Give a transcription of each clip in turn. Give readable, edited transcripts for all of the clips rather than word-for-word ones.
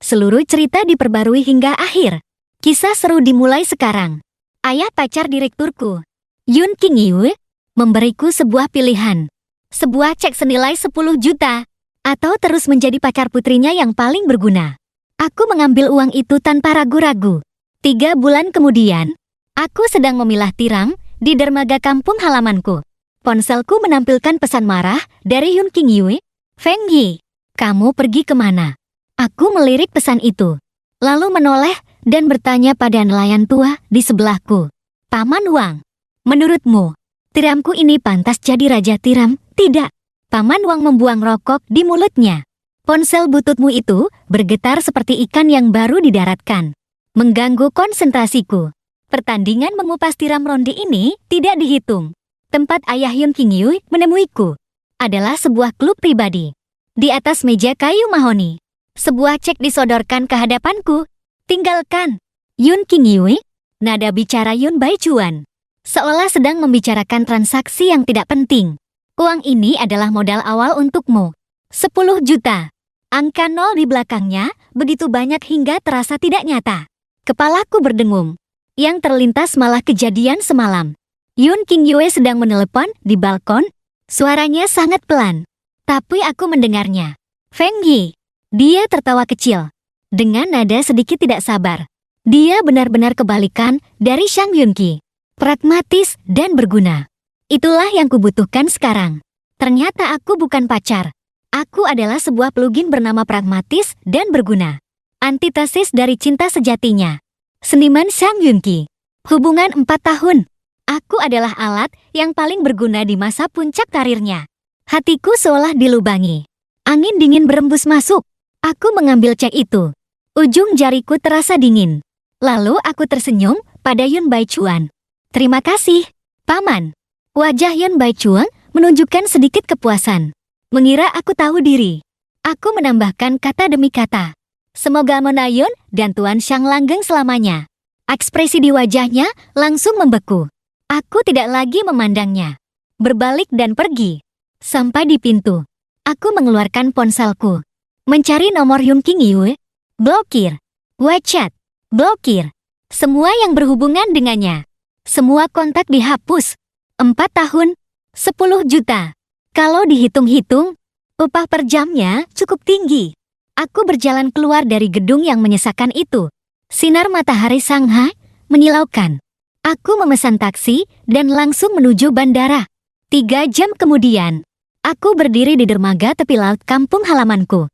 Seluruh cerita diperbarui hingga akhir. Kisah seru dimulai sekarang. Ayah pacar direkturku, Yun King Yue, memberiku sebuah pilihan. Sebuah cek senilai 10 juta, atau terus menjadi pacar putrinya yang paling berguna. Aku mengambil uang itu tanpa ragu-ragu. 3 bulan kemudian, aku sedang memilah tiram di dermaga kampung halamanku. Ponselku menampilkan pesan marah dari Yun King Yue. Feng Yi, kamu pergi kemana? Aku melirik pesan itu, lalu menoleh dan bertanya pada nelayan tua di sebelahku. Paman Wang, menurutmu, tiramku ini pantas jadi raja tiram? Tidak. Paman Wang membuang rokok di mulutnya. Ponsel bututmu itu bergetar seperti ikan yang baru didaratkan, mengganggu konsentrasiku. Pertandingan mengupas tiram ronde ini tidak dihitung. Tempat ayah Yun King Yue menemuiku adalah sebuah klub pribadi. Di atas meja kayu mahoni, sebuah cek disodorkan ke hadapanku. Tinggalkan, Yun King Yue, nada bicara Yun Baichuan, seolah sedang membicarakan transaksi yang tidak penting. Uang ini adalah modal awal untukmu. 10 juta. Angka nol di belakangnya begitu banyak hingga terasa tidak nyata. Kepalaku berdengung. Yang terlintas malah kejadian semalam. Yun King Yue sedang menelepon di balkon. Suaranya sangat pelan, tapi aku mendengarnya. Feng Yi. Dia tertawa kecil, dengan nada sedikit tidak sabar. Dia benar-benar kebalikan dari Shang Yunqi. Pragmatis dan berguna. Itulah yang kubutuhkan sekarang. Ternyata aku bukan pacar. Aku adalah sebuah plugin bernama pragmatis dan berguna. Antitesis dari cinta sejatinya. Seniman Shang Yunqi. Hubungan 4 tahun. Aku adalah alat yang paling berguna di masa puncak karirnya. Hatiku seolah dilubangi. Angin dingin berembus masuk. Aku mengambil cek itu. Ujung jariku terasa dingin. Lalu aku tersenyum pada Yun Baichuan. Terima kasih, Paman. Wajah Yun Baichuan menunjukkan sedikit kepuasan. Mengira aku tahu diri. Aku menambahkan kata demi kata. Semoga Mona Yun dan Tuan Shang langgeng selamanya. Ekspresi di wajahnya langsung membeku. Aku tidak lagi memandangnya. Berbalik dan pergi. Sampai di pintu, aku mengeluarkan ponselku. Mencari nomor Yun King Yue. Blokir. WeChat. Blokir. Semua yang berhubungan dengannya. Semua kontak dihapus. 4 tahun. 10 juta. Kalau dihitung-hitung, upah per jamnya cukup tinggi. Aku berjalan keluar dari gedung yang menyesakan itu. Sinar matahari Shanghai menyilaukan. Aku memesan taksi dan langsung menuju bandara. 3 jam kemudian, aku berdiri di dermaga tepi laut kampung halamanku.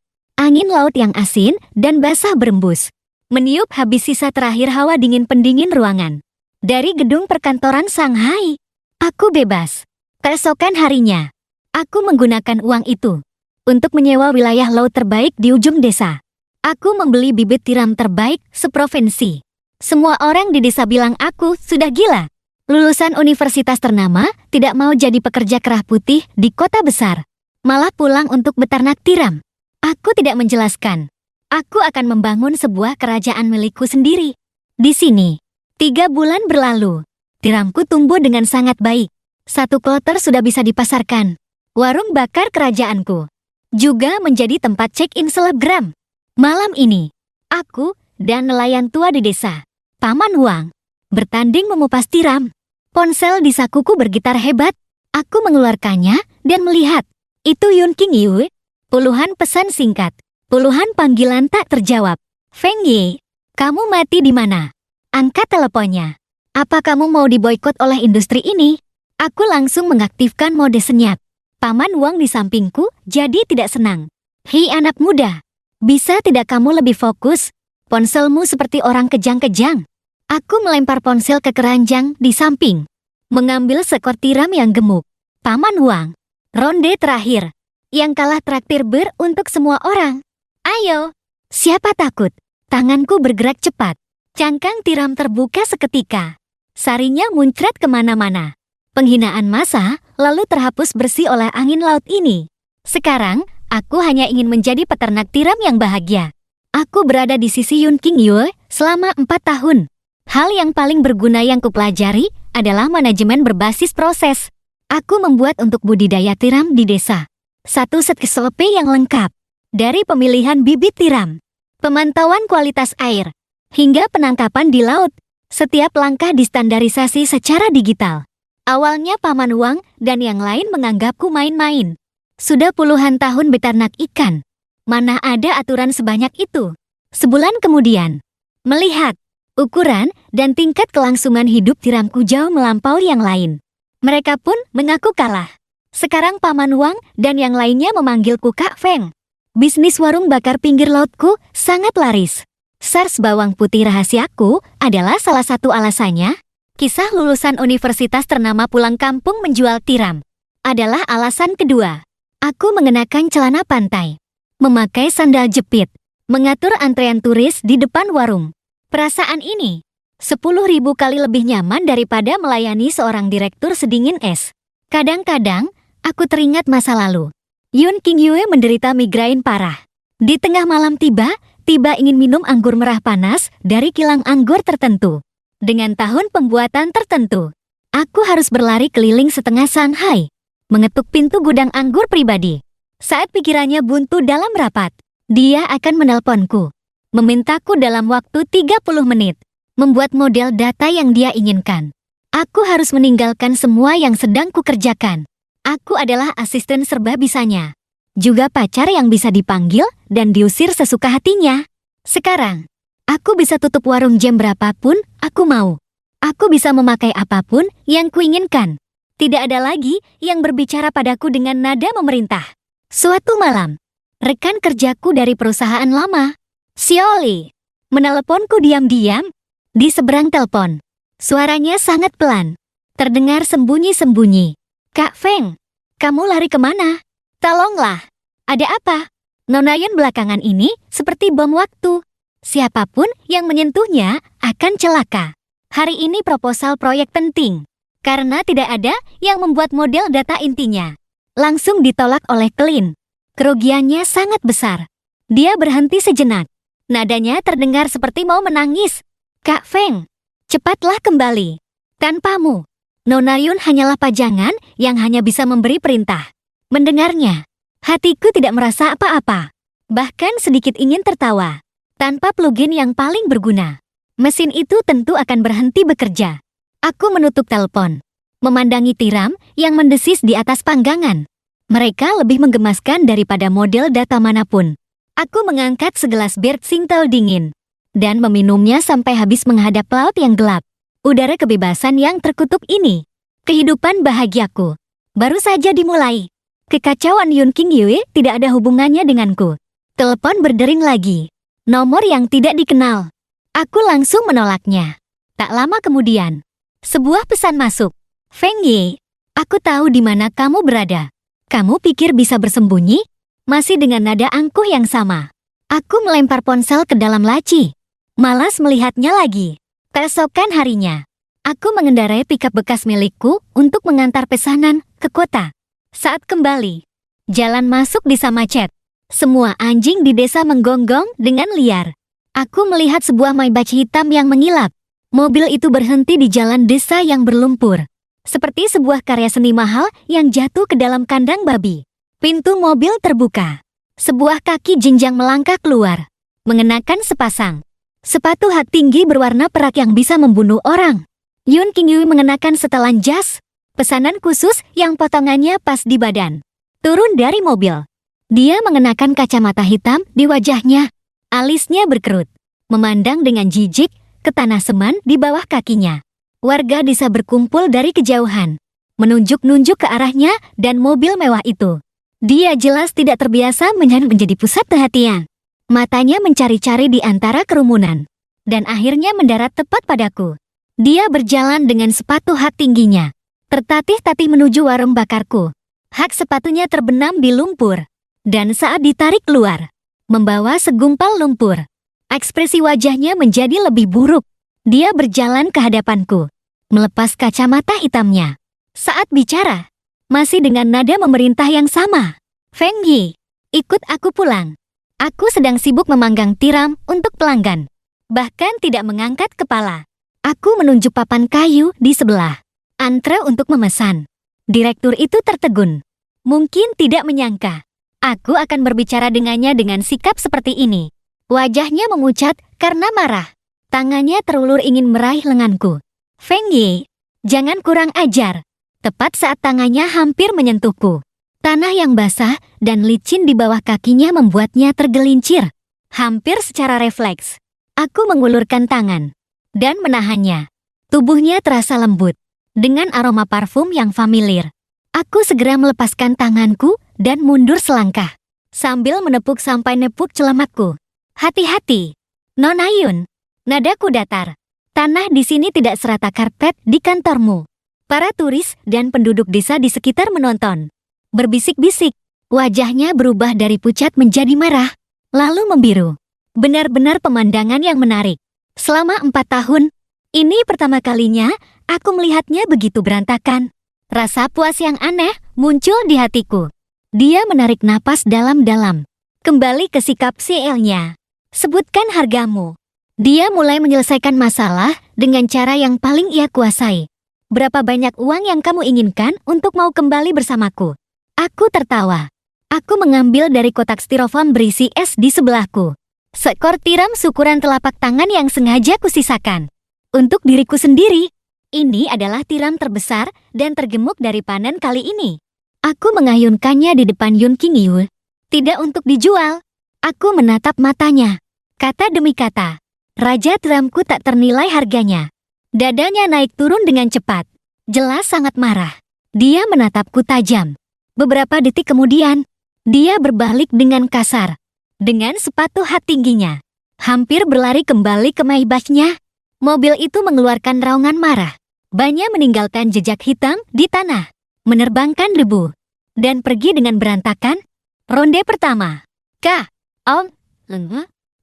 Angin laut yang asin dan basah berembus, meniup habis sisa terakhir hawa dingin pendingin ruangan. Dari gedung perkantoran Shanghai, aku bebas. Keesokan harinya, aku menggunakan uang itu untuk menyewa wilayah laut terbaik di ujung desa. Aku membeli bibit tiram terbaik seprovinsi. Semua orang di desa bilang aku sudah gila. Lulusan universitas ternama tidak mau jadi pekerja kerah putih di kota besar. Malah pulang untuk beternak tiram. Aku tidak menjelaskan. Aku akan membangun sebuah kerajaan milikku sendiri. Di sini, 3 bulan berlalu. Tiramku tumbuh dengan sangat baik. 1 kloter sudah bisa dipasarkan. Warung bakar kerajaanku juga menjadi tempat check-in selebgram. Malam ini, aku dan nelayan tua di desa, Paman Wang, bertanding mengupas tiram. Ponsel di sakuku bergetar hebat. Aku mengeluarkannya dan melihat. Itu Yun King Yue. Puluhan pesan singkat. Puluhan panggilan tak terjawab. Feng Yi, kamu mati di mana? Angkat teleponnya. Apa kamu mau diboikot oleh industri ini? Aku langsung mengaktifkan mode senyap. Paman Wang di sampingku jadi tidak senang. Hei anak muda, bisa tidak kamu lebih fokus? Ponselmu seperti orang kejang-kejang. Aku melempar ponsel ke keranjang di samping. Mengambil seekor tiram yang gemuk. Paman Wang. Ronde terakhir. Yang kalah traktir ber untuk semua orang. Ayo. Siapa takut? Tanganku bergerak cepat. Cangkang tiram terbuka seketika. Sarinya muncrat kemana-mana. Penghinaan massa lalu terhapus bersih oleh angin laut ini. Sekarang, aku hanya ingin menjadi peternak tiram yang bahagia. Aku berada di sisi Yun King Yue selama 4 tahun. Hal yang paling berguna yang kupelajari adalah manajemen berbasis proses. Aku membuat untuk budidaya tiram di desa 1 set SOP yang lengkap. Dari pemilihan bibit tiram, pemantauan kualitas air, hingga penangkapan di laut. Setiap langkah distandarisasi secara digital. Awalnya Paman Wang dan yang lain menganggapku main-main. Sudah puluhan tahun beternak ikan. Mana ada aturan sebanyak itu? Sebulan kemudian, melihat ukuran dan tingkat kelangsungan hidup tiramku jauh melampaui yang lain. Mereka pun mengaku kalah. Sekarang Paman Wang dan yang lainnya memanggilku Kak Feng. Bisnis warung bakar pinggir lautku sangat laris. SARS bawang putih rahasiaku adalah salah satu alasannya. Kisah lulusan universitas ternama pulang kampung menjual tiram adalah alasan kedua. Aku mengenakan celana pantai, memakai sandal jepit, mengatur antrean turis di depan warung. Perasaan ini 10.000 kali lebih nyaman daripada melayani seorang direktur sedingin es. Kadang-kadang, aku teringat masa lalu. Yun Qingyue menderita migrain parah. Di tengah malam tiba-tiba ingin minum anggur merah panas dari kilang anggur tertentu. Dengan tahun pembuatan tertentu, aku harus berlari keliling setengah Shanghai, mengetuk pintu gudang anggur pribadi. Saat pikirannya buntu dalam rapat, dia akan menelponku, memintaku dalam waktu 30 menit, membuat model data yang dia inginkan. Aku harus meninggalkan semua yang sedang kukerjakan. Aku adalah asisten serba bisanya, juga pacar yang bisa dipanggil dan diusir sesuka hatinya. Sekarang, aku bisa tutup warung jam berapapun aku mau. Aku bisa memakai apapun yang kuinginkan. Tidak ada lagi yang berbicara padaku dengan nada memerintah. Suatu malam, rekan kerjaku dari perusahaan lama, Xiaoli, meneleponku diam-diam. Di seberang telepon, suaranya sangat pelan, terdengar sembunyi-sembunyi. Kak Feng, kamu lari kemana? Tolonglah, ada apa? Nona Yun belakangan ini seperti bom waktu. Siapapun yang menyentuhnya akan celaka. Hari ini proposal proyek penting, karena tidak ada yang membuat model data intinya. Langsung ditolak oleh klien. Kerugiannya sangat besar. Dia berhenti sejenak. Nadanya terdengar seperti mau menangis. Kak Feng, cepatlah kembali. Tanpamu, Nona Yun hanyalah pajangan yang hanya bisa memberi perintah. Mendengarnya, hatiku tidak merasa apa-apa. Bahkan sedikit ingin tertawa. Tanpa plugin yang paling berguna, mesin itu tentu akan berhenti bekerja. Aku menutup telepon, memandangi tiram yang mendesis di atas panggangan. Mereka lebih menggemaskan daripada model data manapun. Aku mengangkat segelas bir Tsingtao dingin dan meminumnya sampai habis menghadap laut yang gelap. Udara kebebasan yang terkutuk ini, kehidupan bahagiaku, baru saja dimulai. Kekacauan Yun Qingyue tidak ada hubungannya denganku. Telepon berdering lagi. Nomor yang tidak dikenal. Aku langsung menolaknya. Tak lama kemudian, sebuah pesan masuk. Feng Yi, aku tahu di mana kamu berada. Kamu pikir bisa bersembunyi? Masih dengan nada angkuh yang sama. Aku melempar ponsel ke dalam laci. Malas melihatnya lagi. Keesokan harinya, aku mengendarai pickup bekas milikku untuk mengantar pesanan ke kota. Saat kembali, jalan masuk di Samacet. Semua anjing di desa menggonggong dengan liar. Aku melihat sebuah Maybach hitam yang mengilap. Mobil itu berhenti di jalan desa yang berlumpur. Seperti sebuah karya seni mahal yang jatuh ke dalam kandang babi. Pintu mobil terbuka. Sebuah kaki jenjang melangkah keluar, mengenakan sepasang sepatu hak tinggi berwarna perak yang bisa membunuh orang. Yun Qingyue mengenakan setelan jas, pesanan khusus yang potongannya pas di badan. Turun dari mobil. Dia mengenakan kacamata hitam di wajahnya. Alisnya berkerut, memandang dengan jijik ke tanah semen di bawah kakinya. Warga desa berkumpul dari kejauhan, menunjuk-nunjuk ke arahnya dan mobil mewah itu. Dia jelas tidak terbiasa menjadi pusat perhatian. Matanya mencari-cari di antara kerumunan, dan akhirnya mendarat tepat padaku. Dia berjalan dengan sepatu hak tingginya, tertatih-tatih menuju warung bakarku. Hak sepatunya terbenam di lumpur, dan saat ditarik keluar, membawa segumpal lumpur. Ekspresi wajahnya menjadi lebih buruk. Dia berjalan ke hadapanku, melepas kacamata hitamnya. Saat bicara, masih dengan nada memerintah yang sama. Feng Yi, ikut aku pulang. Aku sedang sibuk memanggang tiram untuk pelanggan. Bahkan tidak mengangkat kepala. Aku menunjuk papan kayu di sebelah. Antre untuk memesan. Direktur itu tertegun. Mungkin tidak menyangka aku akan berbicara dengannya dengan sikap seperti ini. Wajahnya memucat karena marah. Tangannya terulur ingin meraih lenganku. Feng Yi, jangan kurang ajar. Tepat saat tangannya hampir menyentuhku. Tanah yang basah dan licin di bawah kakinya membuatnya tergelincir. Hampir secara refleks, aku mengulurkan tangan dan menahannya. Tubuhnya terasa lembut, dengan aroma parfum yang familiar. Aku segera melepaskan tanganku dan mundur selangkah, sambil menepuk sampai nepuk celamakku. Hati-hati, Nona Yun. Nadaku datar. Tanah di sini tidak serata karpet di kantormu. Para turis dan penduduk desa di sekitar menonton. Berbisik-bisik, wajahnya berubah dari pucat menjadi marah, lalu membiru. Benar-benar pemandangan yang menarik. Selama 4 tahun, ini pertama kalinya aku melihatnya begitu berantakan. Rasa puas yang aneh muncul di hatiku. Dia menarik napas dalam-dalam. Kembali ke sikap CL-nya. Sebutkan hargamu. Dia mulai menyelesaikan masalah dengan cara yang paling ia kuasai. Berapa banyak uang yang kamu inginkan untuk mau kembali bersamaku? Aku tertawa. Aku mengambil dari kotak styrofoam berisi es di sebelahku. Seekor tiram syukuran telapak tangan yang sengaja kusisakan. Untuk diriku sendiri, ini adalah tiram terbesar dan tergemuk dari panen kali ini. Aku mengayunkannya di depan Yun Qingyu. Tidak untuk dijual. Aku menatap matanya. Kata demi kata. Raja tiramku tak ternilai harganya. Dadanya naik turun dengan cepat. Jelas sangat marah. Dia menatapku tajam. Beberapa detik kemudian, dia berbalik dengan kasar. Dengan sepatu hat tingginya. Hampir berlari kembali ke Maybachnya. Mobil itu mengeluarkan raungan marah. Bannya meninggalkan jejak hitam di tanah. Menerbangkan debu. Dan pergi dengan berantakan. Ronde pertama. Om.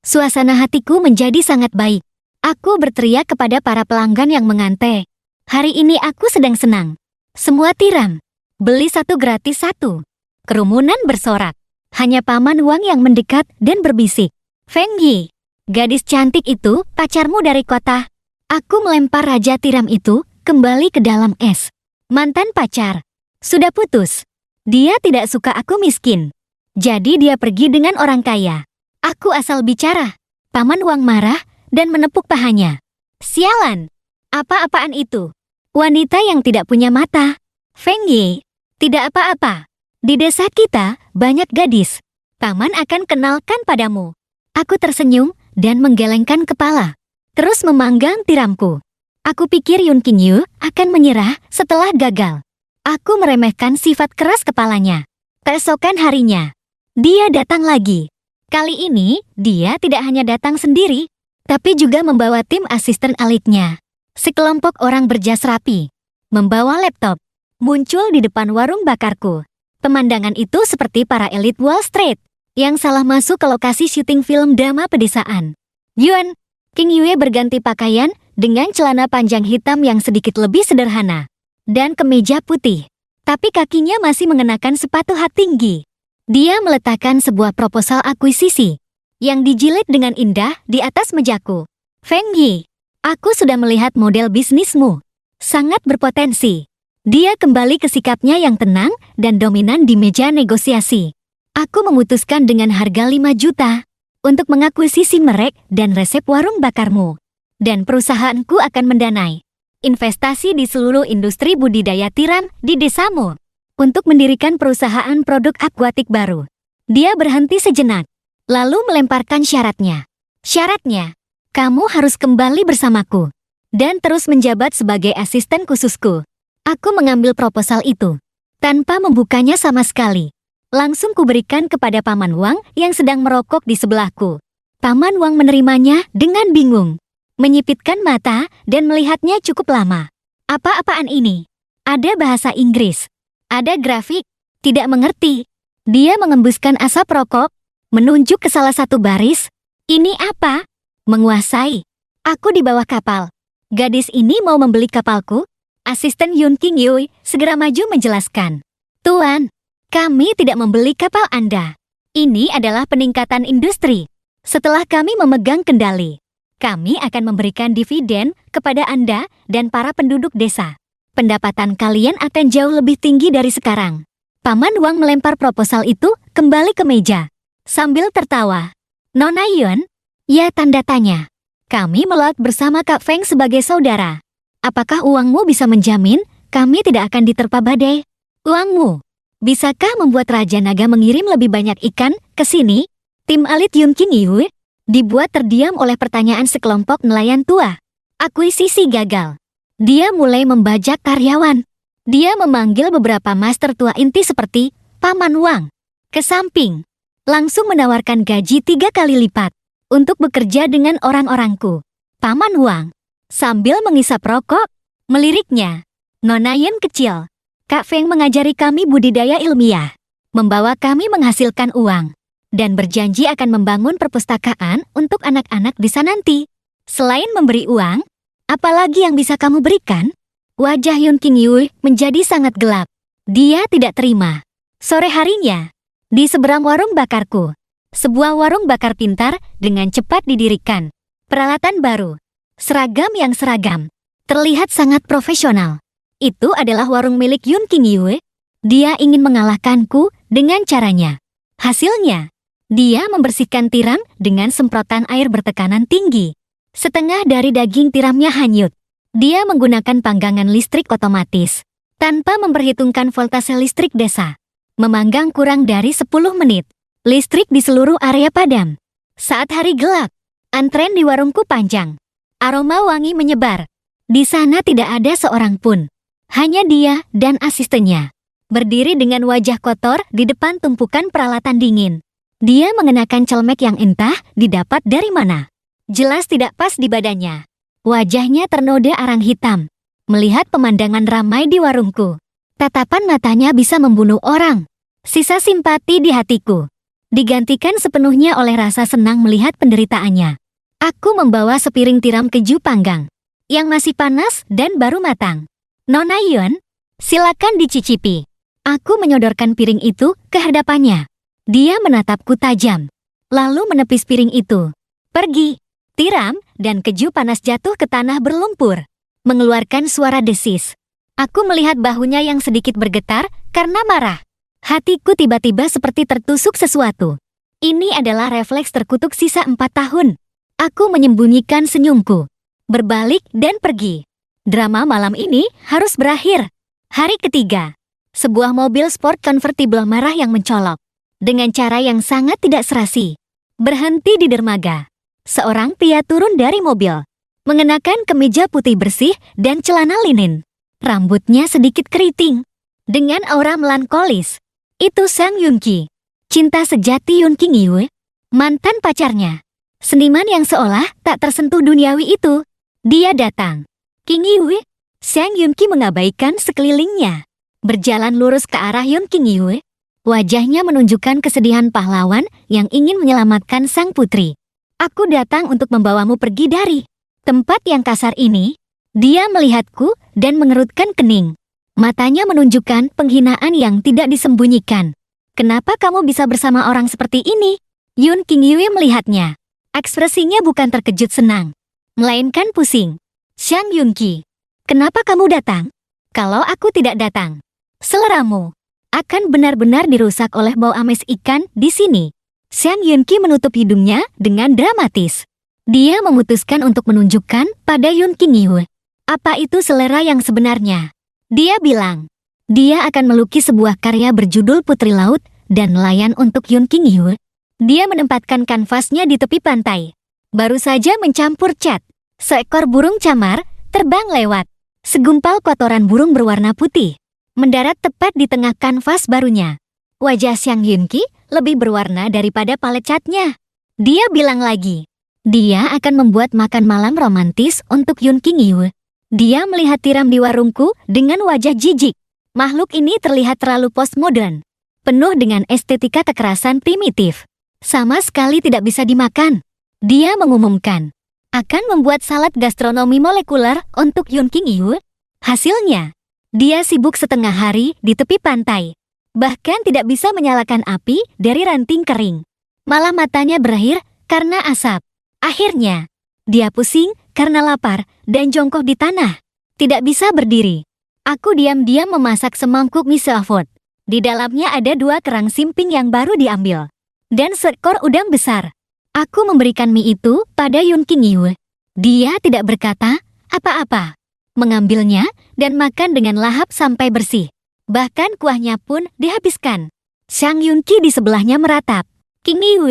Suasana hatiku menjadi sangat baik. Aku berteriak kepada para pelanggan yang mengantai. Hari ini aku sedang senang. Semua tiram. Beli satu gratis satu. Kerumunan bersorak. Hanya Paman Wang yang mendekat dan berbisik. Feng Yi, gadis cantik itu pacarmu dari kota. Aku melempar raja tiram itu kembali ke dalam es. Mantan pacar. Sudah putus. Dia tidak suka aku miskin. Jadi dia pergi dengan orang kaya. Aku asal bicara. Paman Wang marah dan menepuk pahanya. Sialan. Apa-apaan itu? Wanita yang tidak punya mata. Feng Yi, tidak apa-apa. Di desa kita banyak gadis. Paman akan kenalkan padamu. Aku tersenyum dan menggelengkan kepala. Terus memanggang tiramku. Aku pikir Yun Qingyu akan menyerah setelah gagal. Aku meremehkan sifat keras kepalanya. Keesokan harinya, dia datang lagi. Kali ini, dia tidak hanya datang sendiri, tapi juga membawa tim asisten elitnya. Sekelompok orang berjas rapi, membawa laptop, muncul di depan warung bakarku. Pemandangan itu seperti para elit Wall Street yang salah masuk ke lokasi syuting film drama pedesaan. Yun Qingyu berganti pakaian dengan celana panjang hitam yang sedikit lebih sederhana dan kemeja putih, tapi kakinya masih mengenakan sepatu hat tinggi. Dia meletakkan sebuah proposal akuisisi yang dijilid dengan indah di atas mejaku. Feng Yi, aku sudah melihat model bisnismu. Sangat berpotensi. Dia kembali ke sikapnya yang tenang dan dominan di meja negosiasi. Aku memutuskan dengan harga 5 juta untuk mengakuisisi merek dan resep warung bakarmu. Dan perusahaanku akan mendanai investasi di seluruh industri budidaya tiram di desamu untuk mendirikan perusahaan produk akuatik baru. Dia berhenti sejenak, lalu melemparkan syaratnya. Syaratnya, kamu harus kembali bersamaku dan terus menjabat sebagai asisten khususku. Aku mengambil proposal itu, tanpa membukanya sama sekali. Langsung kuberikan kepada Paman Wang yang sedang merokok di sebelahku. Paman Wang menerimanya dengan bingung, menyipitkan mata dan melihatnya cukup lama. Apa-apaan ini? Ada bahasa Inggris, ada grafik, tidak mengerti. Dia mengembuskan asap rokok, menunjuk ke salah satu baris. Ini apa? Menguasai. Aku di bawah kapal. Gadis ini mau membeli kapalku? Asisten Yun Qingyu segera maju menjelaskan. Tuan, kami tidak membeli kapal Anda. Ini adalah peningkatan industri. Setelah kami memegang kendali, kami akan memberikan dividen kepada Anda dan para penduduk desa. Pendapatan kalian akan jauh lebih tinggi dari sekarang. Paman Wang melempar proposal itu kembali ke meja, sambil tertawa. Nona Yun, Ya, tanda tanya. Kami melak bersama Kak Feng sebagai saudara. Apakah uangmu bisa menjamin kami tidak akan diterpa badai? Uangmu? Bisakah membuat Raja Naga mengirim lebih banyak ikan ke sini? Tim elit Yun King Yu dibuat terdiam oleh pertanyaan sekelompok nelayan tua. Akuisisi gagal. Dia mulai membajak karyawan. Dia memanggil beberapa master tua inti seperti Paman Wang ke samping. Langsung menawarkan gaji 3 kali lipat untuk bekerja dengan orang-orangku. Paman Wang sambil mengisap rokok, meliriknya. Nona Yen kecil, Kak Feng mengajari kami budidaya ilmiah, membawa kami menghasilkan uang, dan berjanji akan membangun perpustakaan untuk anak-anak desa nanti. Selain memberi uang, apalagi yang bisa kamu berikan? Wajah Yun King Yu menjadi sangat gelap. Dia tidak terima. Sore harinya, di seberang warung bakarku, sebuah warung bakar pintar dengan cepat didirikan. Peralatan baru, seragam yang seragam, terlihat sangat profesional. Itu adalah warung milik Yun King Yu. Dia ingin mengalahkanku dengan caranya. Hasilnya, dia membersihkan tiram dengan semprotan air bertekanan tinggi. Setengah dari daging tiramnya hanyut. Dia menggunakan panggangan listrik otomatis, tanpa memperhitungkan voltase listrik desa. Memanggang kurang dari 10 menit. Listrik di seluruh area padam. Saat hari gelap, antrean di warungku panjang. Aroma wangi menyebar. Di sana tidak ada seorang pun. Hanya dia dan asistennya, berdiri dengan wajah kotor di depan tumpukan peralatan dingin. Dia mengenakan celemek yang entah didapat dari mana. Jelas tidak pas di badannya. Wajahnya ternoda arang hitam. Melihat pemandangan ramai di warungku, tatapan matanya bisa membunuh orang. Sisa simpati di hatiku digantikan sepenuhnya oleh rasa senang melihat penderitaannya. Aku membawa sepiring tiram keju panggang yang masih panas dan baru matang. Nona Yun, silakan dicicipi. Aku menyodorkan piring itu ke hadapannya. Dia menatapku tajam, lalu menepis piring itu. Pergi. Tiram dan keju panas jatuh ke tanah berlumpur, mengeluarkan suara desis. Aku melihat bahunya yang sedikit bergetar karena marah. Hatiku tiba-tiba seperti tertusuk sesuatu. Ini adalah refleks terkutuk sisa 4 tahun. Aku menyembunyikan senyumku, berbalik dan pergi. Drama malam ini harus berakhir. Hari ketiga, sebuah mobil sport convertible merah yang mencolok. Dengan cara yang sangat tidak serasi, berhenti di dermaga. Seorang pria turun dari mobil, mengenakan kemeja putih bersih dan celana linen. Rambutnya sedikit keriting, dengan aura melankolis. Itu Sang Yun Ki, cinta sejati Yun King Yu, mantan pacarnya. Seniman yang seolah tak tersentuh duniawi itu. Dia datang. King Yu, Sang Yun Ki mengabaikan sekelilingnya. Berjalan lurus ke arah Yun King Yu. Wajahnya menunjukkan kesedihan pahlawan yang ingin menyelamatkan sang putri. Aku datang untuk membawamu pergi dari tempat yang kasar ini. Dia melihatku dan mengerutkan kening. Matanya menunjukkan penghinaan yang tidak disembunyikan. Kenapa kamu bisa bersama orang seperti ini? Yun King Yu melihatnya. Ekspresinya bukan terkejut senang, melainkan pusing. Sang Yun Ki, kenapa kamu datang? Kalau aku tidak datang, seleramu akan benar-benar dirusak oleh bau amis ikan di sini. Sang Yun Ki menutup hidungnya dengan dramatis. Dia memutuskan untuk menunjukkan pada Yun King Yu apa itu selera yang sebenarnya. Dia bilang, dia akan melukis sebuah karya berjudul Putri Laut dan Nelayan untuk Yun King Yu. Dia menempatkan kanvasnya di tepi pantai. Baru saja mencampur cat. Seekor burung camar terbang lewat. Segumpal kotoran burung berwarna putih mendarat tepat di tengah kanvas barunya. Wajah Sang Yun Ki lebih berwarna daripada palet catnya. Dia bilang lagi, dia akan membuat makan malam romantis untuk Yun King Yu. Dia melihat tiram di warungku dengan wajah jijik. Makhluk ini terlihat terlalu postmodern, penuh dengan estetika kekerasan primitif. Sama sekali tidak bisa dimakan. Dia mengumumkan akan membuat salad gastronomi molekuler untuk Yun King Yu. Hasilnya, dia sibuk setengah hari di tepi pantai. Bahkan tidak bisa menyalakan api dari ranting kering. Malah matanya berair karena asap. Akhirnya, dia pusing karena lapar dan jongkok di tanah. Tidak bisa berdiri. Aku diam-diam memasak semangkuk mise avot. Di dalamnya ada 2 kerang simping yang baru diambil. Dan seekor udang besar. Aku memberikan mie itu pada Yun Qingyu. Dia tidak berkata apa-apa. Mengambilnya dan makan dengan lahap sampai bersih. Bahkan kuahnya pun dihabiskan. Sang Yunki di sebelahnya meratap. Qingyu,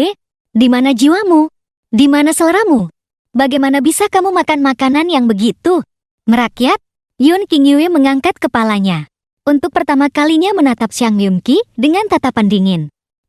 di mana jiwamu? Di mana seleramu? Bagaimana bisa kamu makan makanan yang begitu? Merakyat, Yun Qingyu mengangkat kepalanya. Untuk pertama kalinya menatap Sang Yunki dengan tatapan dingin.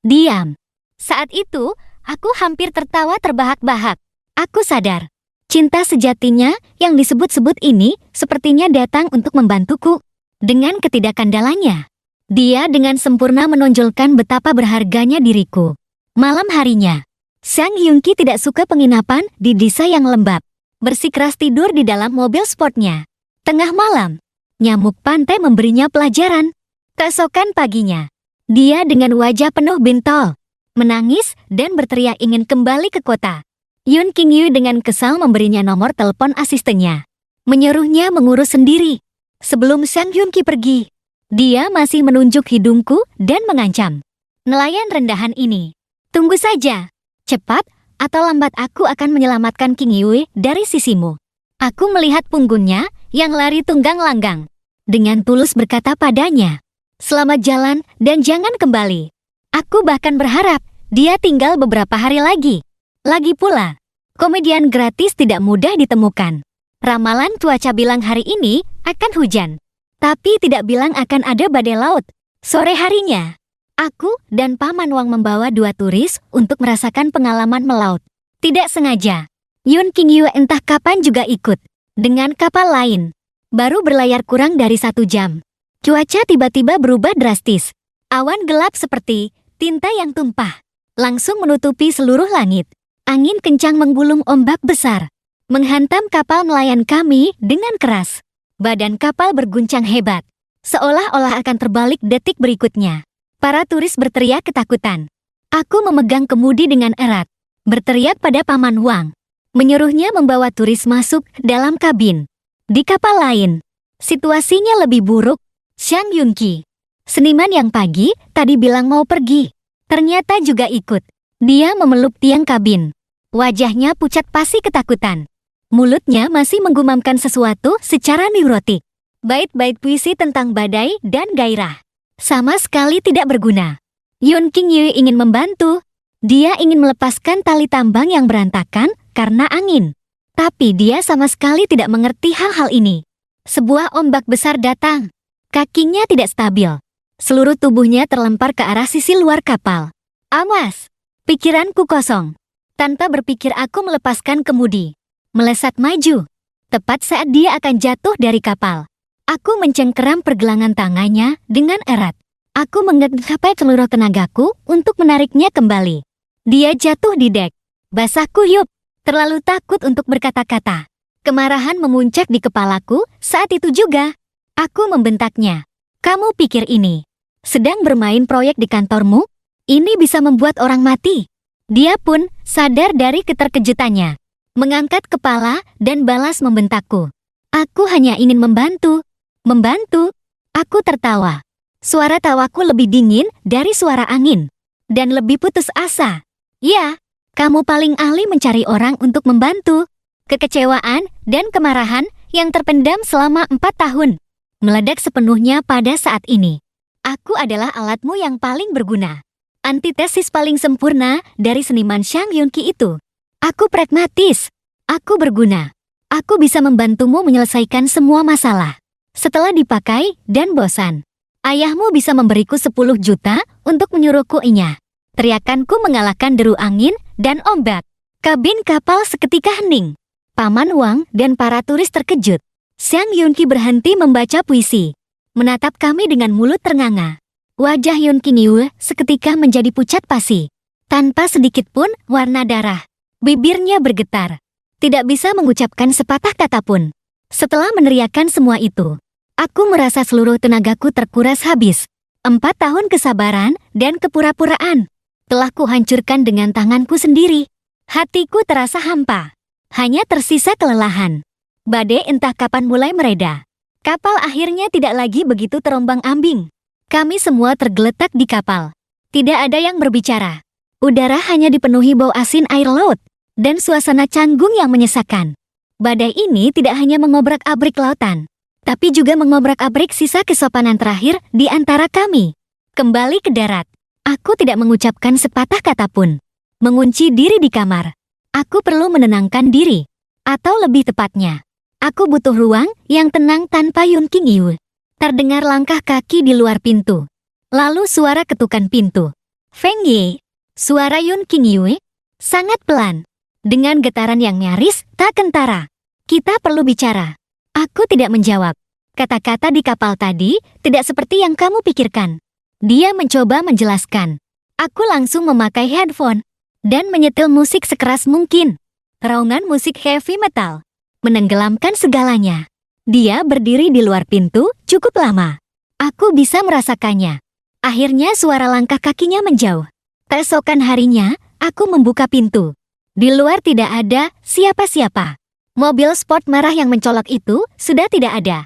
Diam. Saat itu, aku hampir tertawa terbahak-bahak. Aku sadar. Cinta sejatinya yang disebut-sebut ini sepertinya datang untuk membantuku. Dengan ketidakkandalannya, dia dengan sempurna menonjolkan betapa berharganya diriku. Malam harinya, Sang Yunki tidak suka penginapan di desa yang lembab. Bersikeras tidur di dalam mobil sportnya. Tengah malam, nyamuk pantai memberinya pelajaran. Keesokan paginya, dia dengan wajah penuh bintol, menangis dan berteriak ingin kembali ke kota. Yun Qingyu dengan kesal memberinya nomor telepon asistennya. Menyuruhnya mengurus sendiri. Sebelum Sang Yunki pergi, dia masih menunjuk hidungku dan mengancam. Nelayan rendahan ini, tunggu saja. Cepat atau lambat aku akan menyelamatkan Qingyu dari sisimu. Aku melihat punggungnya yang lari tunggang langgang. Dengan tulus berkata padanya, selamat jalan dan jangan kembali. Aku bahkan berharap dia tinggal beberapa hari lagi. Lagi pula, komedian gratis tidak mudah ditemukan. Ramalan cuaca bilang hari ini akan hujan, tapi tidak bilang akan ada badai laut. Sore harinya, aku dan Paman Wang membawa 2 turis untuk merasakan pengalaman melaut. Tidak sengaja, Yun Qingyu entah kapan juga ikut dengan kapal lain. Baru berlayar kurang dari 1 jam. Cuaca tiba-tiba berubah drastis. Awan gelap seperti tinta yang tumpah, langsung menutupi seluruh langit. Angin kencang menggulung ombak besar, menghantam kapal nelayan kami dengan keras. Badan kapal berguncang hebat, seolah-olah akan terbalik detik berikutnya. Para turis berteriak ketakutan. Aku memegang kemudi dengan erat, berteriak pada Paman Wang. Menyuruhnya membawa turis masuk dalam kabin. Di kapal lain, situasinya lebih buruk. Sang Yunki, seniman yang pagi tadi bilang mau pergi, ternyata juga ikut. Dia memeluk tiang kabin. Wajahnya pucat pasi ketakutan. Mulutnya masih menggumamkan sesuatu secara neurotik. Bait-bait puisi tentang badai dan gairah. Sama sekali tidak berguna. Yun Qingyu ingin membantu. Dia ingin melepaskan tali tambang yang berantakan karena angin. Tapi dia sama sekali tidak mengerti hal-hal ini. Sebuah ombak besar datang. Kakinya tidak stabil. Seluruh tubuhnya terlempar ke arah sisi luar kapal. Awas! Pikiranku kosong. Tanpa berpikir aku melepaskan kemudi. Melesat maju. Tepat saat dia akan jatuh dari kapal. Aku mencengkeram pergelangan tangannya dengan erat. Aku menggapai seluruh tenagaku untuk menariknya kembali. Dia jatuh di dek. Basah kuyup. Terlalu takut untuk berkata-kata. Kemarahan memuncak di kepalaku saat itu juga. Aku membentaknya. Kamu pikir ini sedang bermain proyek di kantormu? Ini bisa membuat orang mati. Dia pun sadar dari keterkejutannya. Mengangkat kepala dan balas membentakku. Aku hanya ingin membantu. Membantu? Aku tertawa. Suara tawaku lebih dingin dari suara angin. Dan lebih putus asa. Ya. Kamu paling ahli mencari orang untuk membantu. Kekecewaan dan kemarahan yang terpendam selama 4 tahun. Meledak sepenuhnya pada saat ini. Aku adalah alatmu yang paling berguna. Antitesis paling sempurna dari seniman Sang Yunki itu. Aku pragmatis. Aku berguna. Aku bisa membantumu menyelesaikan semua masalah. Setelah dipakai dan bosan, ayahmu bisa memberiku 10 juta untuk menyuruhku inya. Teriakanku mengalahkan deru angin dan ombak. Kabin kapal seketika hening. Paman Wang dan para turis terkejut. Sang Yunki berhenti membaca puisi. Menatap kami dengan mulut ternganga. Wajah Yun Qingyu seketika menjadi pucat pasi. Tanpa sedikit pun warna darah. Bibirnya bergetar. Tidak bisa mengucapkan sepatah kata pun. Setelah meneriakkan semua itu, aku merasa seluruh tenagaku terkuras habis. 4 tahun kesabaran dan kepura-puraan telah kuhancurkan dengan tanganku sendiri. Hatiku terasa hampa. Hanya tersisa kelelahan. Badai entah kapan mulai mereda. Kapal akhirnya tidak lagi begitu terombang-ambing. Kami semua tergeletak di kapal. Tidak ada yang berbicara. Udara hanya dipenuhi bau asin air laut dan suasana canggung yang menyesakan. Badai ini tidak hanya mengobrak-abrik lautan, tapi juga mengobrak-abrik sisa kesopanan terakhir di antara kami. Kembali ke darat. Aku tidak mengucapkan sepatah kata pun. Mengunci diri di kamar. Aku perlu menenangkan diri. Atau lebih tepatnya, aku butuh ruang yang tenang tanpa Yun King Yu. Terdengar langkah kaki di luar pintu. Lalu suara ketukan pintu. Feng Ye. Suara Yun King Yu sangat pelan. Dengan getaran yang nyaris tak kentara. Kita perlu bicara. Aku tidak menjawab. Kata-kata di kapal tadi tidak seperti yang kamu pikirkan. Dia mencoba menjelaskan. Aku langsung memakai headphone dan menyetel musik sekeras mungkin. Raungan musik heavy metal menenggelamkan segalanya. Dia berdiri di luar pintu cukup lama. Aku bisa merasakannya. Akhirnya suara langkah kakinya menjauh. Keesokan harinya, aku membuka pintu. Di luar tidak ada siapa-siapa. Mobil sport merah yang mencolok itu sudah tidak ada.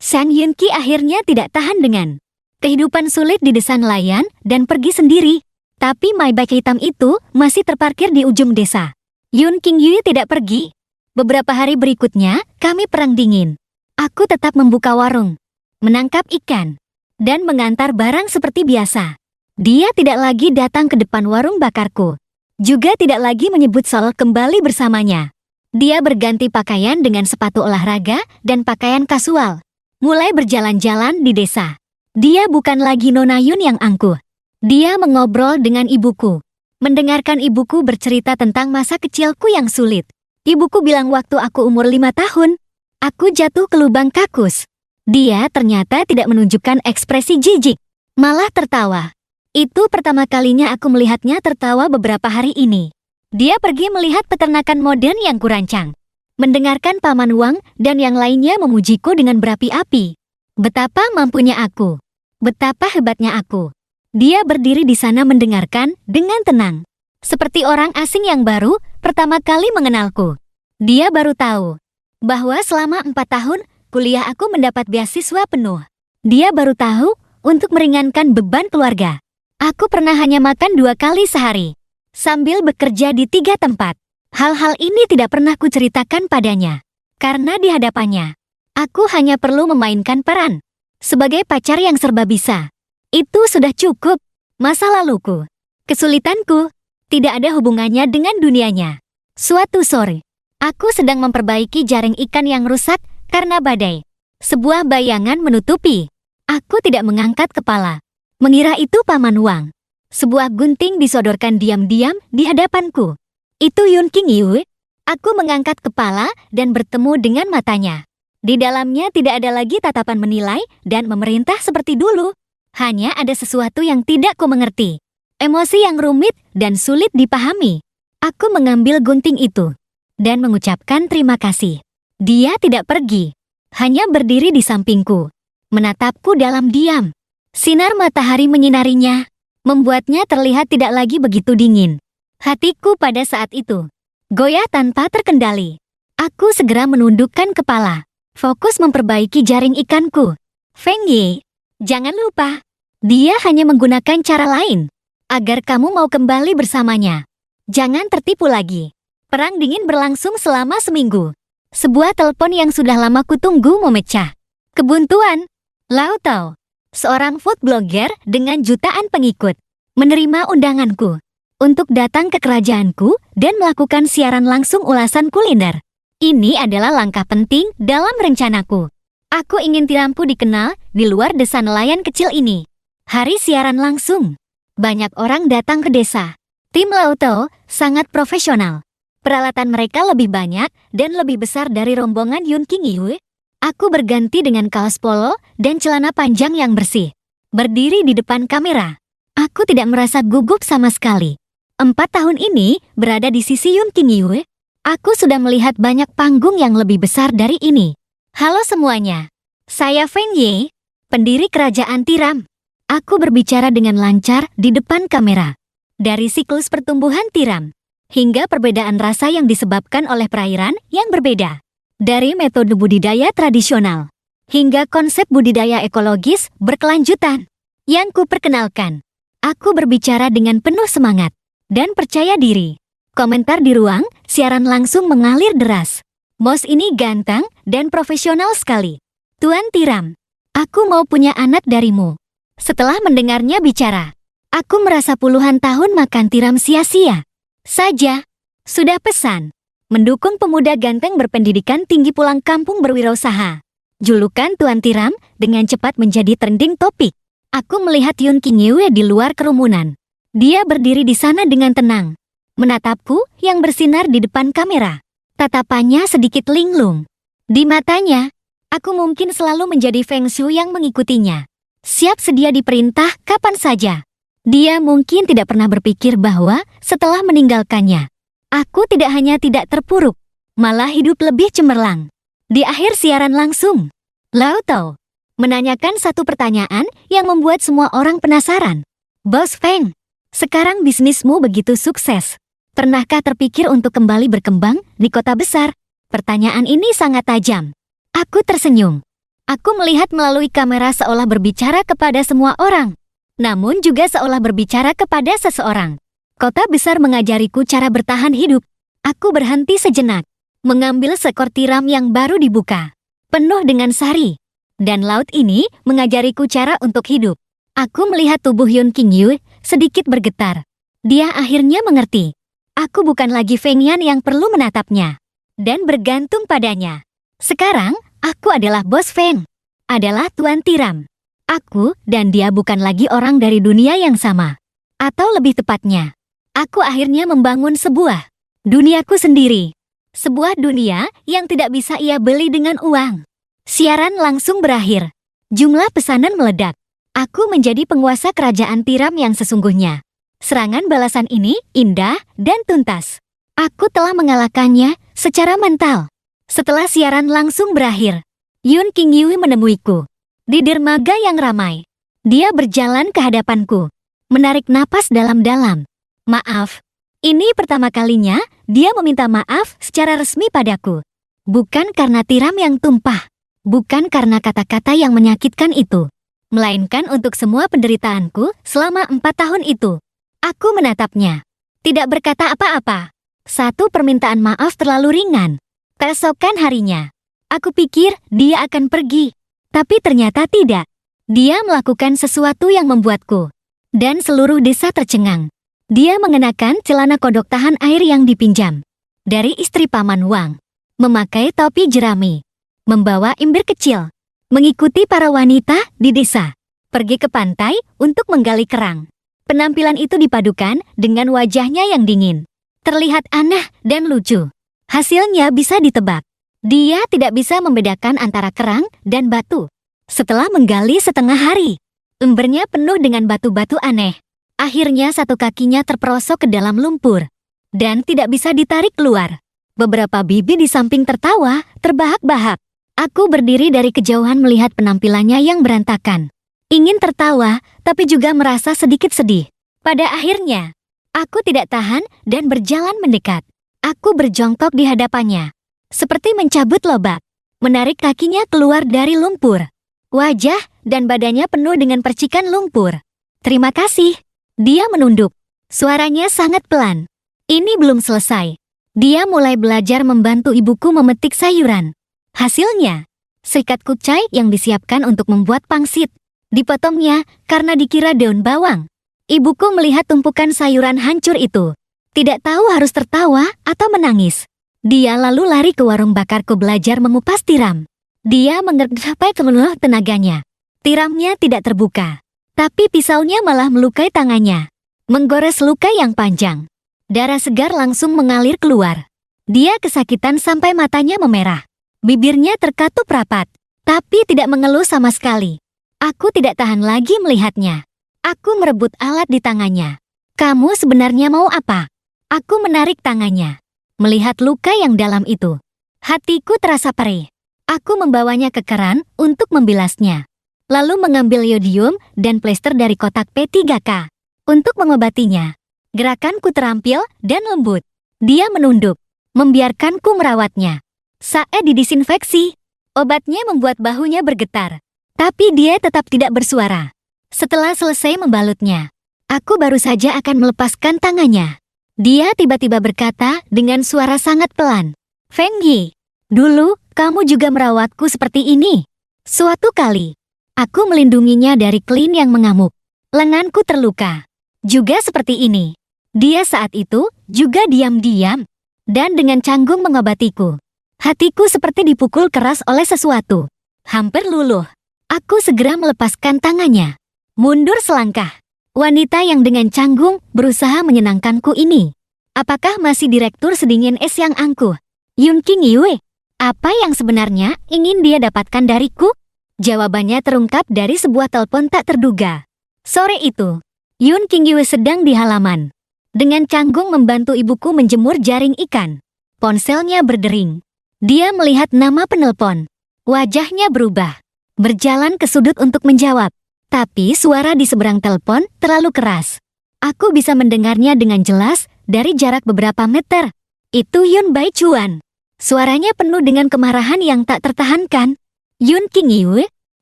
Sang Yunki akhirnya tidak tahan dengan kehidupan sulit di desa nelayan dan pergi sendiri. Tapi Maybach hitam itu masih terparkir di ujung desa. Yun King Yu tidak pergi. Beberapa hari berikutnya, kami perang dingin. Aku tetap membuka warung, menangkap ikan, dan mengantar barang seperti biasa. Dia tidak lagi datang ke depan warung bakarku. Juga tidak lagi menyebut soal kembali bersamanya. Dia berganti pakaian dengan sepatu olahraga dan pakaian kasual. Mulai berjalan-jalan di desa. Dia bukan lagi Nona Yun yang angkuh. Dia mengobrol dengan ibuku. Mendengarkan ibuku bercerita tentang masa kecilku yang sulit. Ibuku bilang waktu aku umur 5 tahun, aku jatuh ke lubang kakus. Dia ternyata tidak menunjukkan ekspresi jijik, malah tertawa. Itu pertama kalinya aku melihatnya tertawa beberapa hari ini. Dia pergi melihat peternakan modern yang kurancang. Mendengarkan Paman Wang dan yang lainnya memujiku dengan berapi-api. Betapa mampunya aku. Betapa hebatnya aku. Dia berdiri di sana mendengarkan dengan tenang. Seperti orang asing yang baru pertama kali mengenalku. Dia baru tahu bahwa selama 4 tahun kuliah aku mendapat beasiswa penuh. Dia baru tahu untuk meringankan beban keluarga. Aku pernah hanya makan 2 kali sehari, sambil bekerja di 3 tempat. Hal-hal ini tidak pernah kuceritakan padanya, karena di hadapannya, aku hanya perlu memainkan peran sebagai pacar yang serba bisa. Itu sudah cukup. Masa laluku, kesulitanku, tidak ada hubungannya dengan dunianya. Suatu sore, aku sedang memperbaiki jaring ikan yang rusak karena badai. Sebuah bayangan menutupi. Aku tidak mengangkat kepala. Mengira itu Paman Wang. Sebuah gunting disodorkan diam-diam di hadapanku. Itu Yun King Yu. Aku mengangkat kepala dan bertemu dengan matanya. Di dalamnya tidak ada lagi tatapan menilai dan memerintah seperti dulu. Hanya ada sesuatu yang tidak ku mengerti. Emosi yang rumit dan sulit dipahami. Aku mengambil gunting itu dan mengucapkan terima kasih. Dia tidak pergi. Hanya berdiri di sampingku. Menatapku dalam diam. Sinar matahari menyinarinya, membuatnya terlihat tidak lagi begitu dingin. Hatiku pada saat itu goyah tanpa terkendali. Aku segera menundukkan kepala, fokus memperbaiki jaring ikanku. Feng Ye, jangan lupa, dia hanya menggunakan cara lain agar kamu mau kembali bersamanya. Jangan tertipu lagi. Perang dingin berlangsung selama seminggu. Sebuah telepon yang sudah lama kutunggu memecah. Kebuntuan. Lau Tao, seorang food blogger dengan jutaan pengikut, menerima undanganku untuk datang ke kerajaanku dan melakukan siaran langsung ulasan kuliner. Ini adalah langkah penting dalam rencanaku. Aku ingin tiramku dikenal di luar desa nelayan kecil ini. Hari siaran langsung. Banyak orang datang ke desa. Tim Lau Tao sangat profesional. Peralatan mereka lebih banyak dan lebih besar dari rombongan Yun King Yu. Aku berganti dengan kaos polo dan celana panjang yang bersih. Berdiri di depan kamera. Aku tidak merasa gugup sama sekali. 4 tahun ini berada di sisi Yun King Yu. Aku sudah melihat banyak panggung yang lebih besar dari ini. Halo semuanya. Saya Feng Ye, pendiri kerajaan tiram. Aku berbicara dengan lancar di depan kamera. Dari siklus pertumbuhan tiram, hingga perbedaan rasa yang disebabkan oleh perairan yang berbeda. Dari metode budidaya tradisional, hingga konsep budidaya ekologis berkelanjutan. Yang kuperkenalkan, aku berbicara dengan penuh semangat. dan percaya diri. Komentar di ruang siaran langsung mengalir deras. Bos ini ganteng dan profesional sekali. Tuan Tiram, aku mau punya anak darimu. Setelah mendengarnya bicara, aku merasa puluhan tahun makan tiram sia-sia saja. Sudah pesan. Mendukung pemuda ganteng berpendidikan tinggi pulang kampung berwirausaha. Julukan Tuan Tiram dengan cepat menjadi trending topik. Aku melihat Yun Qingyu di luar kerumunan. Dia berdiri di sana dengan tenang, menatapku yang bersinar di depan kamera. Tatapannya sedikit linglung. Di matanya, aku mungkin selalu menjadi Feng Shui yang mengikutinya. Siap sedia diperintah kapan saja. Dia mungkin tidak pernah berpikir bahwa setelah meninggalkannya, aku tidak hanya tidak terpuruk, malah hidup lebih cemerlang. Di akhir siaran langsung, Lao Tao menanyakan satu pertanyaan yang membuat semua orang penasaran. Bos Feng, sekarang bisnismu begitu sukses. Pernahkah terpikir untuk kembali berkembang di kota besar? Pertanyaan ini sangat tajam. Aku tersenyum. Aku melihat melalui kamera seolah berbicara kepada semua orang, namun juga seolah berbicara kepada seseorang. Kota besar mengajariku cara bertahan hidup. Aku berhenti sejenak, mengambil seekor tiram yang baru dibuka, penuh dengan sari. Dan laut ini mengajariku cara untuk hidup. Aku melihat tubuh Yun Qingyu sedikit bergetar. Dia akhirnya mengerti. Aku bukan lagi Feng Yan yang perlu menatapnya dan bergantung padanya. Sekarang, aku adalah Bos Feng. Adalah Tuan Tiram. Aku dan dia bukan lagi orang dari dunia yang sama. Atau lebih tepatnya, aku akhirnya membangun sebuah duniaku sendiri. Sebuah dunia yang tidak bisa ia beli dengan uang. Siaran langsung berakhir. Jumlah pesanan meledak. Aku menjadi penguasa kerajaan tiram yang sesungguhnya. Serangan balasan ini indah dan tuntas. Aku telah mengalahkannya secara mental. Setelah siaran langsung berakhir, Yun Qingyu menemuiku di dermaga yang ramai. Dia berjalan ke hadapanku, menarik napas dalam-dalam. Maaf, ini pertama kalinya dia meminta maaf secara resmi padaku. Bukan karena tiram yang tumpah, bukan karena kata-kata yang menyakitkan itu, melainkan untuk semua penderitaanku selama 4 tahun itu. Aku menatapnya, tidak berkata apa-apa. Satu permintaan maaf terlalu ringan. Keesokan harinya, aku pikir dia akan pergi, tapi ternyata tidak. Dia melakukan sesuatu yang membuatku dan seluruh desa tercengang. Dia mengenakan celana kodok tahan air yang dipinjam dari istri Paman Wang, memakai topi jerami, membawa imbir kecil, mengikuti para wanita di desa, pergi ke pantai untuk menggali kerang. Penampilan itu dipadukan dengan wajahnya yang dingin. Terlihat aneh dan lucu. Hasilnya bisa ditebak. Dia tidak bisa membedakan antara kerang dan batu. Setelah menggali setengah hari, embernya penuh dengan batu-batu aneh. Akhirnya satu kakinya terperosok ke dalam lumpur dan tidak bisa ditarik keluar. Beberapa bibi di samping tertawa, terbahak-bahak. Aku berdiri dari kejauhan melihat penampilannya yang berantakan. Ingin tertawa, tapi juga merasa sedikit sedih. Pada akhirnya, aku tidak tahan dan berjalan mendekat. Aku berjongkok di hadapannya, seperti mencabut lobak, menarik kakinya keluar dari lumpur. Wajah dan badannya penuh dengan percikan lumpur. Terima kasih. Dia menunduk. Suaranya sangat pelan. Ini belum selesai. Dia mulai belajar membantu ibuku memetik sayuran. Hasilnya, seikat kucai yang disiapkan untuk membuat pangsit. Dipotongnya karena dikira daun bawang. Ibuku melihat tumpukan sayuran hancur itu. Tidak tahu harus tertawa atau menangis. Dia lalu lari ke warung bakarku belajar mengupas tiram. Dia mengergapai seluruh tenaganya. Tiramnya tidak terbuka, tapi pisaunya malah melukai tangannya, menggores luka yang panjang. Darah segar langsung mengalir keluar. Dia kesakitan sampai matanya memerah. Bibirnya terkatup rapat, tapi tidak mengeluh sama sekali. Aku tidak tahan lagi melihatnya. Aku merebut alat di tangannya. Kamu sebenarnya mau apa? Aku menarik tangannya, melihat luka yang dalam itu. Hatiku terasa perih. Aku membawanya ke keran untuk membilasnya. Lalu mengambil yodium dan plester dari kotak P3K untuk mengobatinya. Gerakanku terampil dan lembut. Dia menunduk, membiarkanku merawatnya. Saat didisinfeksi, obatnya membuat bahunya bergetar. Tapi dia tetap tidak bersuara. Setelah selesai membalutnya, aku baru saja akan melepaskan tangannya. Dia tiba-tiba berkata dengan suara sangat pelan. Feng Yi, dulu kamu juga merawatku seperti ini. Suatu kali, aku melindunginya dari Klin yang mengamuk. Lenganku terluka. Juga seperti ini. Dia saat itu juga diam-diam dan dengan canggung mengobatiku. Hatiku seperti dipukul keras oleh sesuatu. Hampir luluh. Aku segera melepaskan tangannya. Mundur selangkah. Wanita yang dengan canggung berusaha menyenangkanku ini. Apakah masih direktur sedingin es yang angkuh? Yun King Yue, apa yang sebenarnya ingin dia dapatkan dariku? Jawabannya terungkap dari sebuah telepon tak terduga. Sore itu, Yun King Yue sedang di halaman. Dengan canggung membantu ibuku menjemur jaring ikan. Ponselnya berdering. Dia melihat nama penelpon. Wajahnya berubah. Berjalan ke sudut untuk menjawab. Tapi suara di seberang telepon terlalu keras. Aku bisa mendengarnya dengan jelas dari jarak beberapa meter. Itu Yun Bai Chuan. Suaranya penuh dengan kemarahan yang tak tertahankan. Yun King Yue,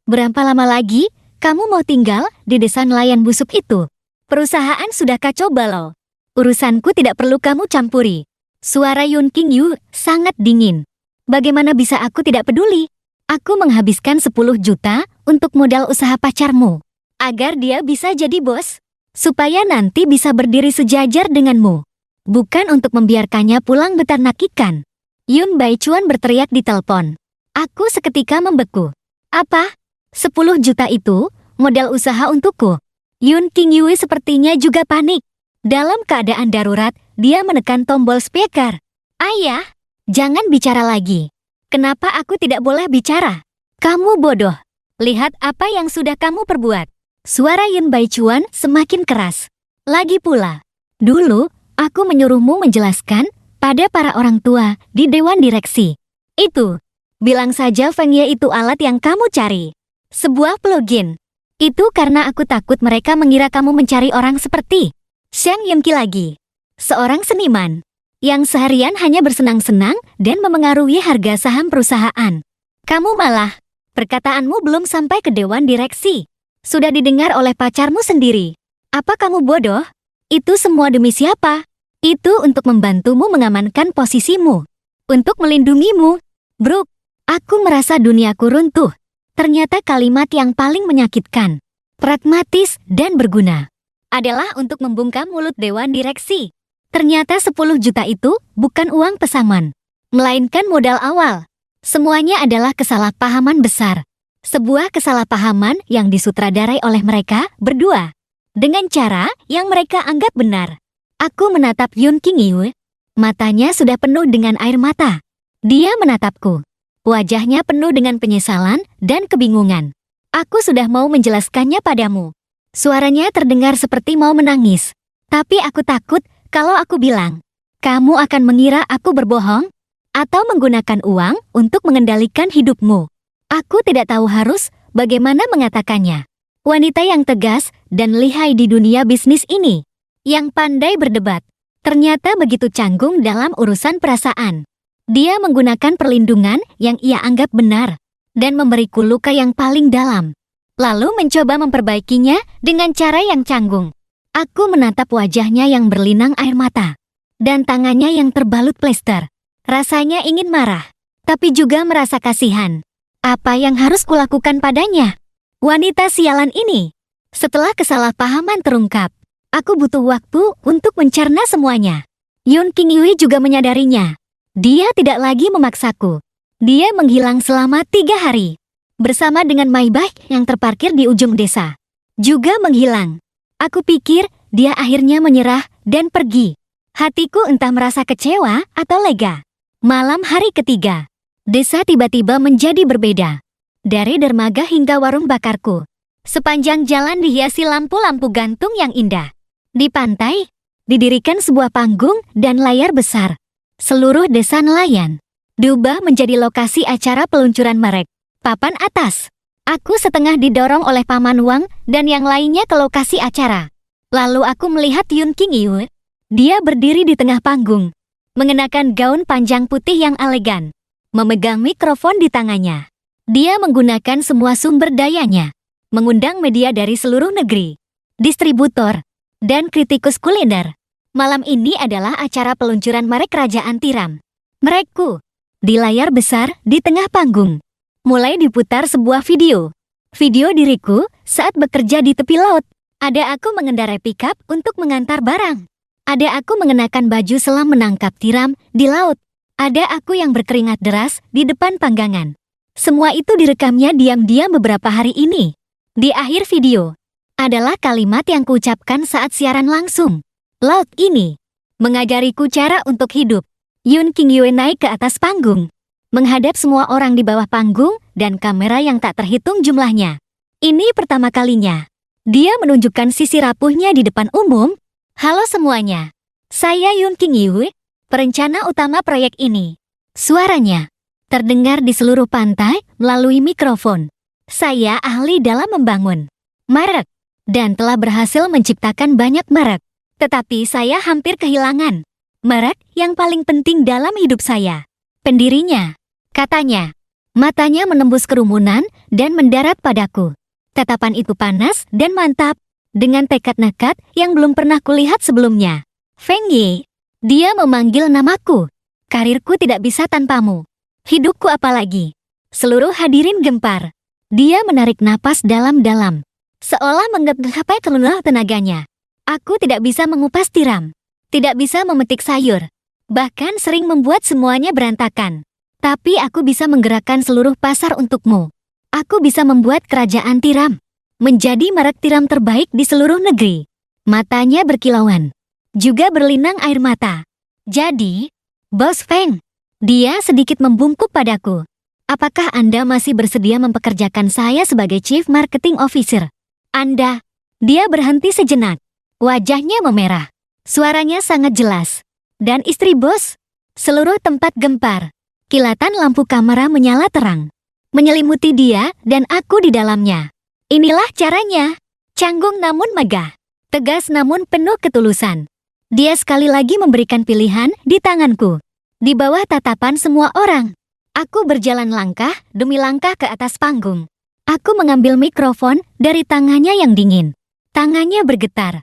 berapa lama lagi kamu mau tinggal di desa nelayan busuk itu? Perusahaan sudah kacau balau. Urusanku tidak perlu kamu campuri. Suara Yun King Yue sangat dingin. Bagaimana bisa aku tidak peduli? Aku menghabiskan 10 juta untuk modal usaha pacarmu. Agar dia bisa jadi bos. Supaya nanti bisa berdiri sejajar denganmu. Bukan untuk membiarkannya pulang beternak ikan. Yun Bai Chuan berteriak di telepon. Aku seketika membeku. Apa? 10 juta itu modal usaha untukku. Yun King Yue sepertinya juga panik. Dalam keadaan darurat, dia menekan tombol speaker. Ayah, jangan bicara lagi. Kenapa aku tidak boleh bicara? Kamu bodoh. Lihat apa yang sudah kamu perbuat. Suara Yun Bai Chuan semakin keras. Lagi pula, dulu aku menyuruhmu menjelaskan pada para orang tua di Dewan Direksi. Itu, bilang saja Feng Ye itu alat yang kamu cari. Sebuah plugin. Itu karena aku takut mereka mengira kamu mencari orang seperti Xiang Yunqi lagi. Seorang seniman yang seharian hanya bersenang-senang dan memengaruhi harga saham perusahaan. Kamu malah, perkataanmu belum sampai ke Dewan Direksi. Sudah didengar oleh pacarmu sendiri. Apa kamu bodoh? Itu semua demi siapa? Itu untuk membantumu mengamankan posisimu. Untuk melindungimu. Brooke, aku merasa duniaku runtuh. Ternyata kalimat yang paling menyakitkan, pragmatis dan berguna, adalah untuk membungkam mulut Dewan Direksi. Ternyata 10 juta itu bukan uang pesangon, melainkan modal awal. Semuanya adalah kesalahpahaman besar. Sebuah kesalahpahaman yang disutradarai oleh mereka berdua. Dengan cara yang mereka anggap benar. Aku menatap Yun King Yue. Matanya sudah penuh dengan air mata. Dia menatapku. Wajahnya penuh dengan penyesalan dan kebingungan. Aku sudah mau menjelaskannya padamu. Suaranya terdengar seperti mau menangis. Tapi aku takut kalau aku bilang, kamu akan mengira aku berbohong? Atau menggunakan uang untuk mengendalikan hidupmu. Aku tidak tahu harus bagaimana mengatakannya. Wanita yang tegas dan lihai di dunia bisnis ini. Yang pandai berdebat. Ternyata begitu canggung dalam urusan perasaan. Dia menggunakan perlindungan yang ia anggap benar. Dan memberiku luka yang paling dalam. Lalu mencoba memperbaikinya dengan cara yang canggung. Aku menatap wajahnya yang berlinang air mata. Dan tangannya yang terbalut plester. Rasanya ingin marah. Tapi juga merasa kasihan. Apa yang harus kulakukan padanya? Wanita sialan ini. Setelah kesalahpahaman terungkap, aku butuh waktu untuk mencerna semuanya. Yun King Yue juga menyadarinya. Dia tidak lagi memaksaku. Dia menghilang selama 3 hari. Bersama dengan Maybach yang terparkir di ujung desa. Juga menghilang. Aku pikir dia akhirnya menyerah dan pergi. Hatiku entah merasa kecewa atau lega. Malam hari ketiga, desa tiba-tiba menjadi berbeda. Dari dermaga hingga warung bakarku. Sepanjang jalan dihiasi lampu-lampu gantung yang indah. Di pantai, didirikan sebuah panggung dan layar besar. Seluruh desa nelayan diubah menjadi lokasi acara peluncuran merek. Papan atas. Aku setengah didorong oleh Paman Wang dan yang lainnya ke lokasi acara. Lalu aku melihat Yun King Yue. Dia berdiri di tengah panggung. Mengenakan gaun panjang putih yang elegan. Memegang mikrofon di tangannya. Dia menggunakan semua sumber dayanya. Mengundang media dari seluruh negeri. Distributor. Dan kritikus kuliner. Malam ini adalah acara peluncuran merek Kerajaan Tiram. Merekku. Di layar besar, di tengah panggung. Mulai diputar sebuah video. Video diriku saat bekerja di tepi laut. Ada aku mengendarai pickup untuk mengantar barang. Ada aku mengenakan baju selam menangkap tiram di laut. Ada aku yang berkeringat deras di depan panggangan. Semua itu direkamnya diam-diam beberapa hari ini. Di akhir video, adalah kalimat yang kuucapkan saat siaran langsung. Laut ini mengajariku cara untuk hidup. Yoon King-yue naik ke atas panggung, menghadap semua orang di bawah panggung dan kamera yang tak terhitung jumlahnya. Ini pertama kalinya dia menunjukkan sisi rapuhnya di depan umum. Halo semuanya, saya Yoon King-yue, perencana utama proyek ini. Suaranya terdengar di seluruh pantai melalui mikrofon. Saya ahli dalam membangun merek dan telah berhasil menciptakan banyak merek. Tetapi saya hampir kehilangan merek yang paling penting dalam hidup saya. Pendirinya, katanya. Matanya menembus kerumunan dan mendarat padaku. Tatapan itu panas dan mantap, dengan tekad nekat yang belum pernah kulihat sebelumnya. Feng Yi, dia memanggil namaku. Karirku tidak bisa tanpamu. Hidupku apalagi. Seluruh hadirin gempar. Dia menarik napas dalam-dalam, seolah menggapai keluar tenaganya. Aku tidak bisa mengupas tiram, tidak bisa memetik sayur, bahkan sering membuat semuanya berantakan. Tapi aku bisa menggerakkan seluruh pasar untukmu. Aku bisa membuat kerajaan tiram menjadi merek tiram terbaik di seluruh negeri. Matanya berkilauan, juga berlinang air mata. Jadi, Bos Feng, dia sedikit membungkuk padaku. Apakah Anda masih bersedia mempekerjakan saya sebagai Chief Marketing Officer? Anda, dia berhenti sejenak. Wajahnya memerah. Suaranya sangat jelas. Dan istri bos, seluruh tempat gempar. Kilatan lampu kamera menyala terang, menyelimuti dia dan aku di dalamnya. Inilah caranya. Canggung namun megah. Tegas namun penuh ketulusan. Dia sekali lagi memberikan pilihan di tanganku. Di bawah tatapan semua orang, aku berjalan langkah demi langkah ke atas panggung. Aku mengambil mikrofon dari tangannya yang dingin. Tangannya bergetar.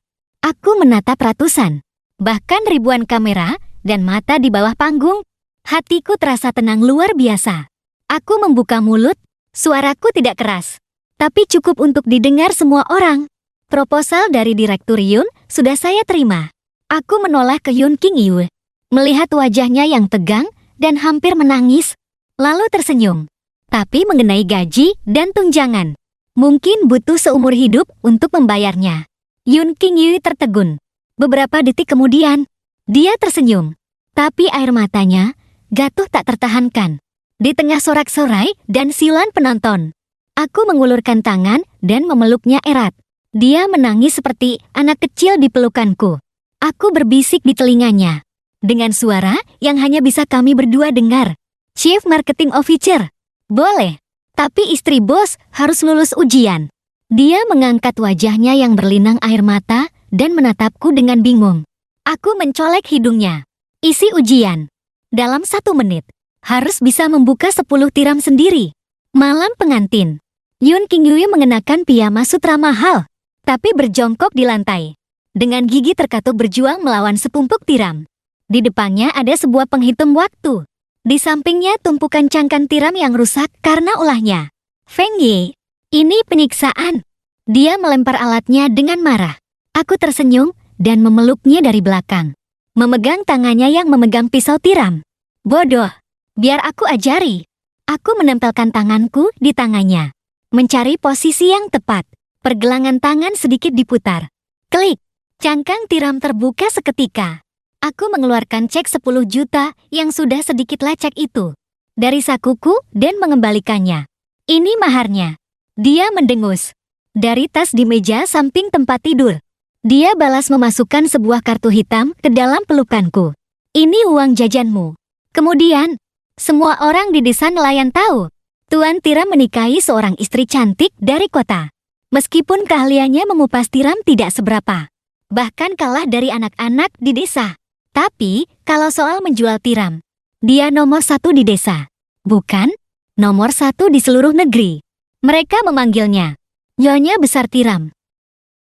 Aku menatap ratusan, bahkan ribuan kamera dan mata di bawah panggung. Hatiku terasa tenang luar biasa. Aku membuka mulut, suaraku tidak keras, tapi cukup untuk didengar semua orang. Proposal dari Direktur Yoon sudah saya terima. Aku menoleh ke Yoon King-yue, melihat wajahnya yang tegang dan hampir menangis, lalu tersenyum. Tapi mengenai gaji dan tunjangan, mungkin butuh seumur hidup untuk membayarnya. Yoon King-yue tertegun. Beberapa detik kemudian, dia tersenyum, tapi air matanya jatuh tak tertahankan. Di tengah sorak-sorai dan siulan penonton, aku mengulurkan tangan dan memeluknya erat. Dia menangis seperti anak kecil di pelukanku. Aku berbisik di telinganya, dengan suara yang hanya bisa kami berdua dengar. Chief Marketing Officer, boleh, tapi istri bos harus lulus ujian. Dia mengangkat wajahnya yang berlinang air mata dan menatapku dengan bingung. Aku mencolek hidungnya. Isi ujian. Dalam 1 menit. Harus bisa membuka 10 tiram sendiri. Malam pengantin. Yoon King-yue mengenakan piyama sutra mahal, tapi berjongkok di lantai. Dengan gigi terkatup berjuang melawan sepumpuk tiram. Di depannya ada sebuah penghitung waktu. Di sampingnya tumpukan cangkang tiram yang rusak karena ulahnya. Feng Yi, ini penyiksaan. Dia melempar alatnya dengan marah. Aku tersenyum dan memeluknya dari belakang. Memegang tangannya yang memegang pisau tiram. Bodoh. Biar aku ajari. Aku menempelkan tanganku di tangannya, mencari posisi yang tepat. Pergelangan tangan sedikit diputar. Klik. Cangkang tiram terbuka seketika. Aku mengeluarkan cek 10 juta yang sudah sedikit lecek itu dari sakuku dan mengembalikannya. Ini maharnya. Dia mendengus. Dari tas di meja samping tempat tidur, dia balas memasukkan sebuah kartu hitam ke dalam pelukanku. Ini uang jajanmu. Kemudian, semua orang di desa nelayan tahu, Tuan Tiram menikahi seorang istri cantik dari kota. Meskipun keahliannya mengupas tiram tidak seberapa, bahkan kalah dari anak-anak di desa. Tapi, kalau soal menjual tiram, dia nomor 1 di desa. Bukan, nomor 1 di seluruh negeri. Mereka memanggilnya Nyonya Besar Tiram.